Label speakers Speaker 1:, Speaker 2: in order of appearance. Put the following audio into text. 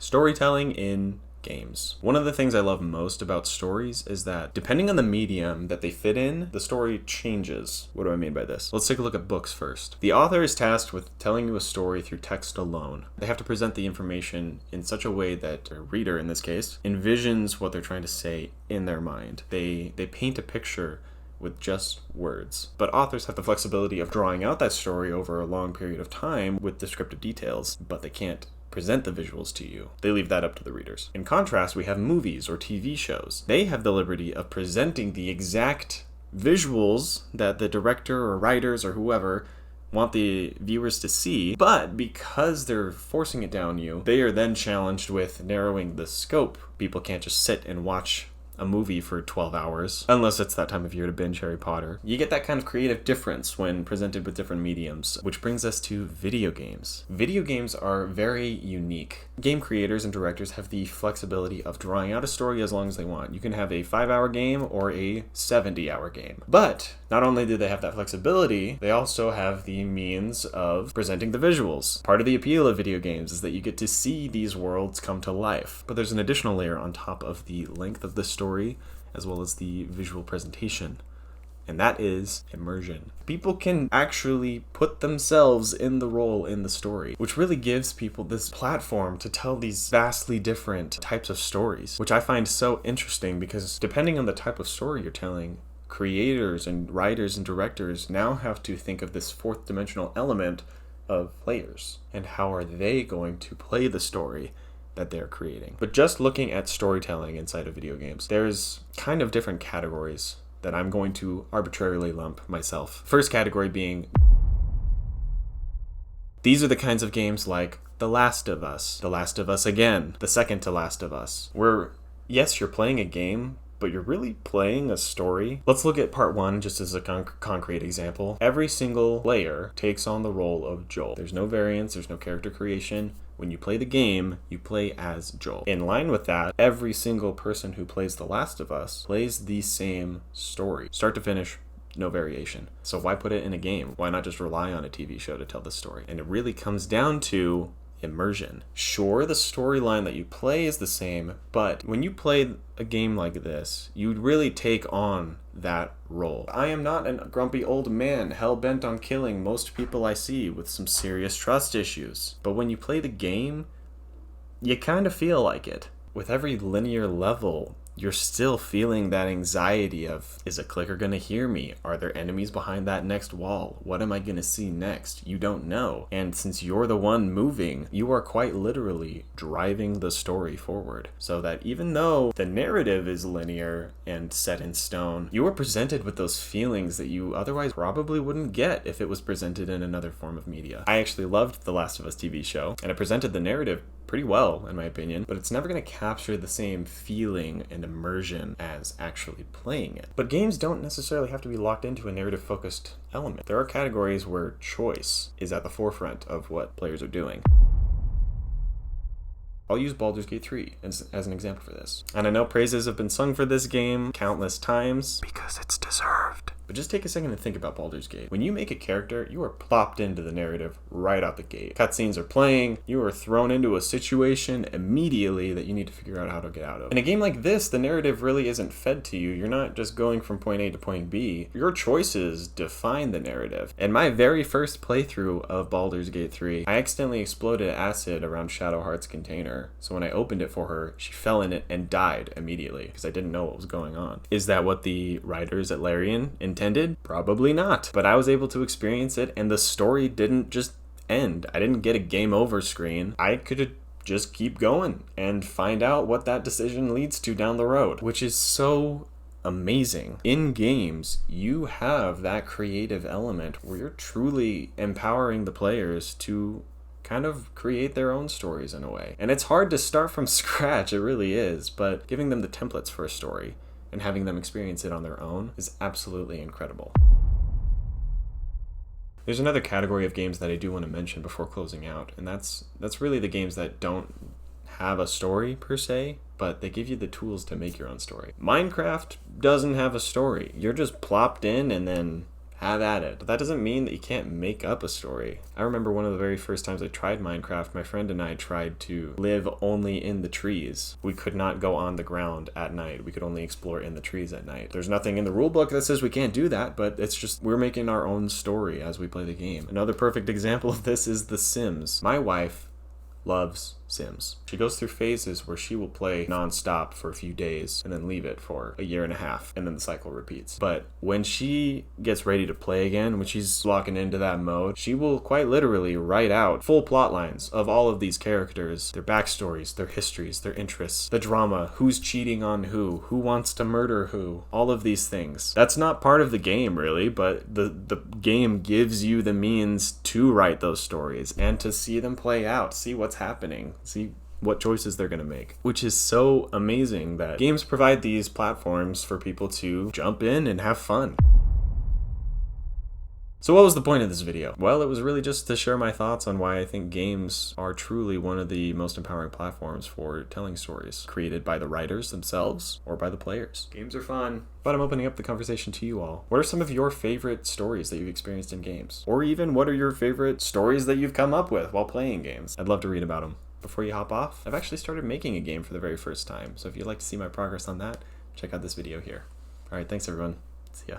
Speaker 1: Storytelling in games. One of the things I love most about stories is that depending on the medium that they fit in, the story changes. What do I mean by this? Let's take a look at books first. The author is tasked with telling you a story through text alone. They have to present the information in such a way that a reader, in this case, envisions what they're trying to say in their mind. They paint a picture with just words. But authors have the flexibility of drawing out that story over a long period of time with descriptive details, but they can't present the visuals to you. They leave that up to the readers. In contrast, we have movies or TV shows. They have the liberty of presenting the exact visuals that the director or writers or whoever want the viewers to see, but because they're forcing it down you, they are then challenged with narrowing the scope. People can't just sit and watch a movie for 12 hours, unless it's that time of year to binge Harry Potter. You get that kind of creative difference when presented with different mediums, which brings us to video games. Video games are very unique. Game creators and directors have the flexibility of drawing out a story as long as they want. You can have a 5-hour game or a 70-hour game. But not only do they have that flexibility, they also have the means of presenting the visuals. Part of the appeal of video games is that you get to see these worlds come to life. But there's an additional layer on top of the length of the story as well as the visual presentation, and that is immersion. People can actually put themselves in the role in the story, which really gives people this platform to tell these vastly different types of stories, which I find so interesting because depending on the type of story you're telling, creators and writers and directors now have to think of this fourth dimensional element of players and how are they going to play the story that they're creating. But just looking at storytelling inside of video games, there's kind of different categories that I'm going to arbitrarily lump myself. First category being, these are the kinds of games like The Last of Us, The Last of Us Again, the second to Last of Us, where yes, you're playing a game, but you're really playing a story. Let's look at part one just as a concrete example. Every single player takes on the role of Joel. There's no variance, there's no character creation. When you play the game, you play as Joel. In line with that, every single person who plays The Last of Us plays the same story. Start to finish, no variation. So why put it in a game? Why not just rely on a TV show to tell the story? And it really comes down to immersion. Sure, the storyline that you play is the same, but when you play a game like this, you really take on that role. I am not a grumpy old man hell-bent on killing most people I see with some serious trust issues. But when you play the game, you kind of feel like it. With every linear level, you're still feeling that anxiety of, is a clicker going to hear me? Are there enemies behind that next wall? What am I going to see next? You don't know. And since you're the one moving, you are quite literally driving the story forward. So that even though the narrative is linear and set in stone, you are presented with those feelings that you otherwise probably wouldn't get if it was presented in another form of media. I actually loved The Last of Us TV show, and it presented the narrative pretty well, in my opinion, but it's never going to capture the same feeling and immersion as actually playing it. But games don't necessarily have to be locked into a narrative-focused element. There are categories where choice is at the forefront of what players are doing. I'll use Baldur's Gate 3 as an example for this. And I know praises have been sung for this game countless times, because it's deserved. But just take a second to think about Baldur's Gate. When you make a character, you are plopped into the narrative right out the gate. Cutscenes are playing, you are thrown into a situation immediately that you need to figure out how to get out of. In a game like this, the narrative really isn't fed to you. You're not just going from point A to point B. Your choices define the narrative. In my very first playthrough of Baldur's Gate 3, I accidentally exploded acid around Shadowheart's container. So when I opened it for her, she fell in it and died immediately because I didn't know what was going on. Is that what the writers at Larian intended? Probably not. But I was able to experience it, and the story didn't just end. I didn't get a game over screen. I could just keep going and find out what that decision leads to down the road, which is so amazing. In games, you have that creative element where you're truly empowering the players to kind of create their own stories in a way. And it's hard to start from scratch, it really is, but giving them the templates for a story and having them experience it on their own is absolutely incredible. There's another category of games that I do want to mention before closing out, and that's really the games that don't have a story per se, but they give you the tools to make your own story. Minecraft doesn't have a story. You're just plopped in and then have at it. But that doesn't mean that you can't make up a story. I remember one of the very first times I tried Minecraft, my friend and I tried to live only in the trees. We could not go on the ground at night. We could only explore in the trees at night. There's nothing in the rule book that says we can't do that, but it's just we're making our own story as we play the game. Another perfect example of this is The Sims. My wife loves Sims. She goes through phases where she will play non-stop for a few days and then leave it for a year and a half, and then the cycle repeats. But when she gets ready to play again, when she's locking into that mode, she will quite literally write out full plot lines of all of these characters, their backstories, their histories, their interests, the drama, who's cheating on who wants to murder who, all of these things. That's not part of the game really, but the game gives you the means to write those stories and to see them play out, see what's happening, see what choices they're going to make, which is so amazing that games provide these platforms for people to jump in and have fun. So what was the point of this video? Well, it was really just to share my thoughts on why I think games are truly one of the most empowering platforms for telling stories, created by the writers themselves or by the players. Games are fun, but I'm opening up the conversation to you all. What are some of your favorite stories that you've experienced in games? Or even what are your favorite stories that you've come up with while playing games? I'd love to read about them. Before you hop off, I've actually started making a game for the very first time, so if you'd like to see my progress on that, check out this video here. Alright, thanks everyone. See ya.